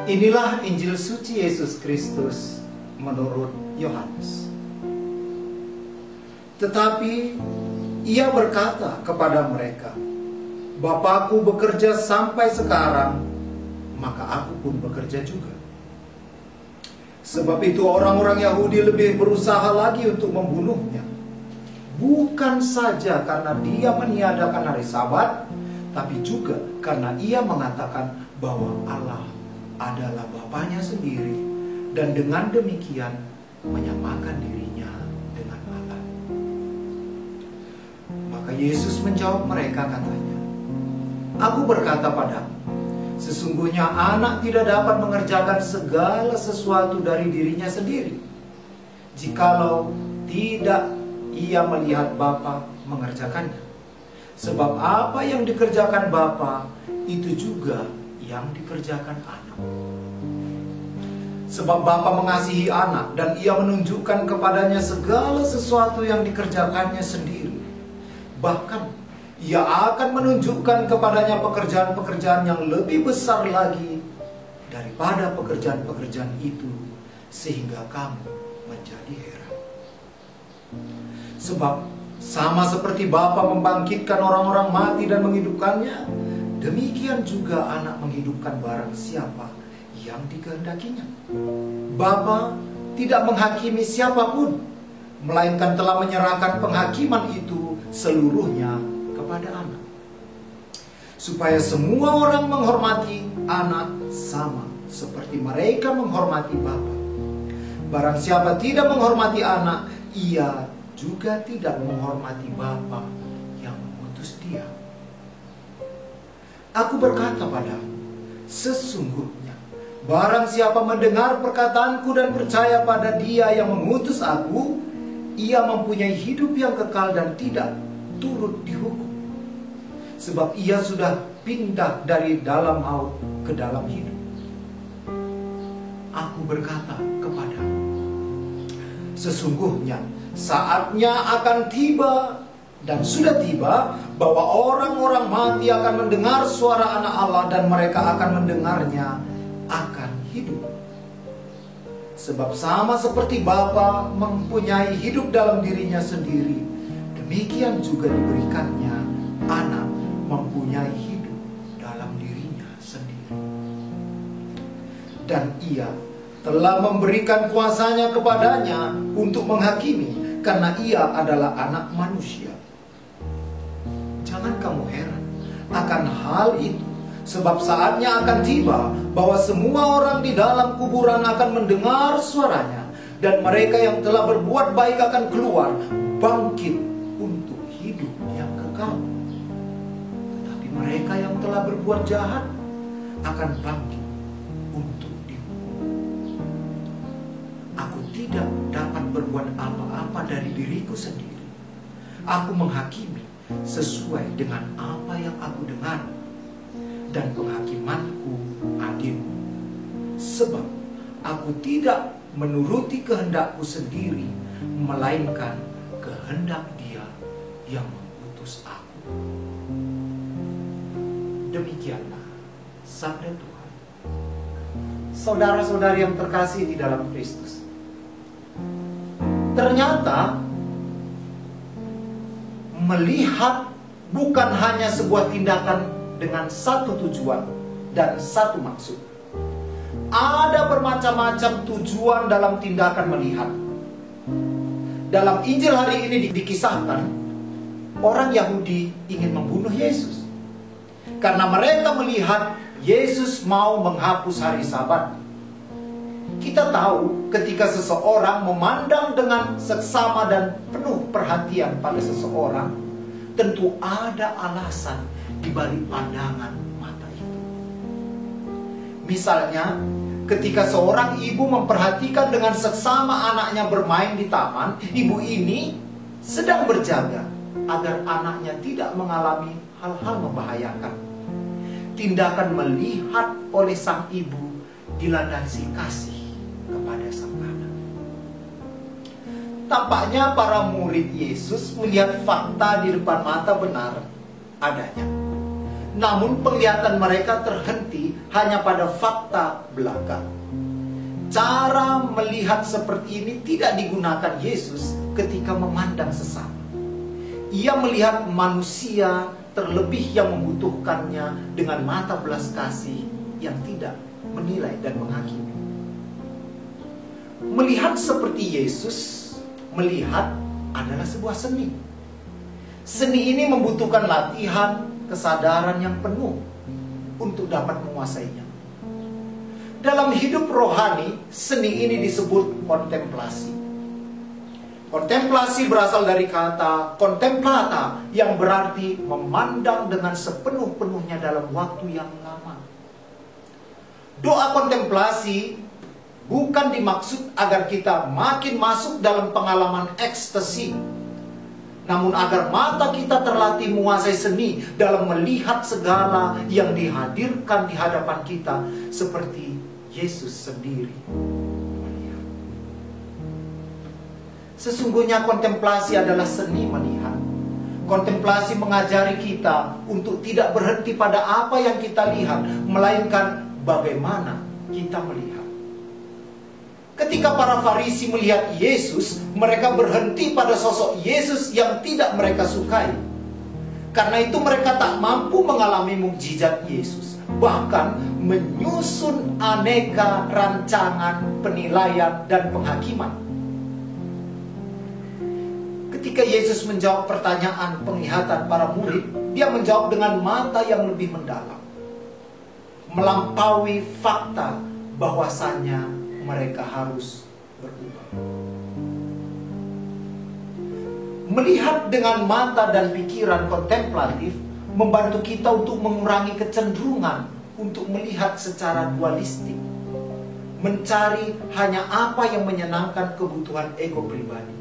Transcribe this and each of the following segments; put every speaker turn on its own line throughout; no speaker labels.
Inilah Injil suci Yesus Kristus menurut Yohanes. Tetapi ia berkata kepada mereka, Bapakku bekerja sampai sekarang, maka aku pun bekerja juga. Sebab itu orang-orang Yahudi lebih berusaha lagi untuk membunuhnya. Bukan saja karena dia meniadakan hari Sabat, tapi juga karena ia mengatakan bahwa Allah adalah Bapanya sendiri, dan dengan demikian menyamakan dirinya dengan Allah. Maka Yesus menjawab mereka katanya, Aku berkata padamu, sesungguhnya anak tidak dapat mengerjakan segala sesuatu dari dirinya sendiri, jikalau tidak ia melihat Bapa mengerjakannya. Sebab apa yang dikerjakan Bapa, itu juga yang dikerjakan anak. Sebab Bapa mengasihi anak, dan ia menunjukkan kepadanya segala sesuatu yang dikerjakannya sendiri. Bahkan ia akan menunjukkan kepadanya pekerjaan-pekerjaan yang lebih besar lagi daripada pekerjaan-pekerjaan itu, sehingga kamu menjadi heran. Sebab sama seperti Bapa membangkitkan orang-orang mati dan menghidupkannya, demikian juga anak menghidupkan barang siapa yang dikehendakinya. Bapa tidak menghakimi siapapun, melainkan telah menyerahkan penghakiman itu seluruhnya kepada anak, supaya semua orang menghormati anak sama seperti mereka menghormati Bapa. Barang siapa tidak menghormati anak, ia juga tidak menghormati Bapa yang mengutus dia. Aku berkata padamu, sesungguhnya barang siapa mendengar perkataanku dan percaya pada Dia yang mengutus aku, ia mempunyai hidup yang kekal dan tidak turut dihukum. Sebab ia sudah pindah dari dalam maut ke dalam hidup. Aku berkata kepadamu, sesungguhnya saatnya akan tiba dan sudah tiba bahwa orang-orang mati akan mendengar suara Anak Allah, dan mereka akan mendengarnya akan hidup. Sebab sama seperti Bapa mempunyai hidup dalam dirinya sendiri, demikian juga diberikannya Anak mempunyai hidup dalam dirinya sendiri. Dan ia telah memberikan kuasanya kepadanya untuk menghakimi, karena ia adalah anak manusia. Jangan kamu heran akan hal itu, sebab saatnya akan tiba bahwa semua orang di dalam kuburan akan mendengar suaranya, dan mereka yang telah berbuat baik akan keluar bangkit untuk hidup yang kekal. Tetapi mereka yang telah berbuat jahat akan bangkit untuk dihukum. Aku tidak dapat berbuat apa-apa dari diriku sendiri. Aku menghakimi sesuai dengan apa yang aku dengar, dan penghakimanku adil. Sebab aku tidak menuruti kehendakku sendiri, melainkan kehendak Dia yang mengutus aku. Demikianlah sabda Tuhan. Saudara-saudari yang terkasih di dalam Kristus, ternyata melihat bukan hanya sebuah tindakan dengan satu tujuan dan satu maksud. Ada bermacam-macam tujuan dalam tindakan melihat. Dalam Injil hari ini dikisahkan orang Yahudi ingin membunuh Yesus karena mereka melihat Yesus mau menghapus hari Sabat. Kita tahu ketika seseorang memandang dengan seksama dan penuh perhatian pada seseorang, tentu ada alasan di balik pandangan mata itu. Misalnya, ketika seorang ibu memperhatikan dengan seksama anaknya bermain di taman, ibu ini sedang berjaga agar anaknya tidak mengalami hal-hal membahayakan. Tindakan melihat oleh sang ibu dilandasi kasih kepada sang anak. Tampaknya para murid Yesus melihat fakta di depan mata benar adanya. namun penglihatan mereka terhenti hanya pada fakta belaka. Cara melihat seperti ini tidak digunakan Yesus ketika memandang sesama. Ia melihat manusia terlebih yang membutuhkannya dengan mata belas kasih yang tidak menilai dan menghakimi. Melihat seperti Yesus melihat adalah sebuah seni. Seni ini membutuhkan latihan, kesadaran yang penuh untuk dapat menguasainya. Dalam hidup rohani, seni ini disebut kontemplasi. Kontemplasi berasal dari kata contemplata yang berarti memandang dengan sepenuh-penuhnya dalam waktu yang lama. Doa kontemplasi bukan dimaksud agar kita makin masuk dalam pengalaman ekstasi, namun agar mata kita terlatih menguasai seni dalam melihat segala yang dihadirkan di hadapan kita seperti Yesus sendiri melihat. Sesungguhnya kontemplasi adalah seni melihat. Kontemplasi mengajari kita untuk tidak berhenti pada apa yang kita lihat, melainkan bagaimana kita melihat. Ketika para Farisi melihat Yesus, mereka berhenti pada sosok Yesus yang tidak mereka sukai. Karena itu mereka tak mampu mengalami mukjizat Yesus, bahkan menyusun aneka rancangan penilaian dan penghakiman. Ketika Yesus menjawab pertanyaan penglihatan para murid, dia menjawab dengan mata yang lebih mendalam, melampaui fakta bahwasannya mereka harus berubah. Melihat dengan mata dan pikiran kontemplatif membantu kita untuk mengurangi kecenderungan untuk melihat secara dualistik, mencari hanya apa yang menyenangkan kebutuhan ego pribadi.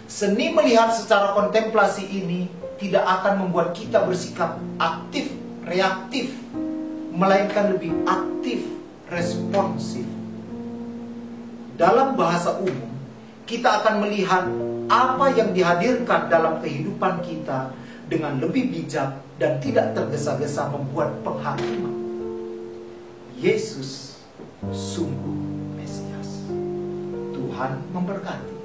Seni melihat secara kontemplasi ini tidak akan membuat kita bersikap aktif, reaktif, melainkan lebih aktif, responsif. Dalam bahasa umum, kita akan melihat apa yang dihadirkan dalam kehidupan kita dengan lebih bijak dan tidak tergesa-gesa membuat penghakiman. Yesus sungguh Mesias. Tuhan memberkati.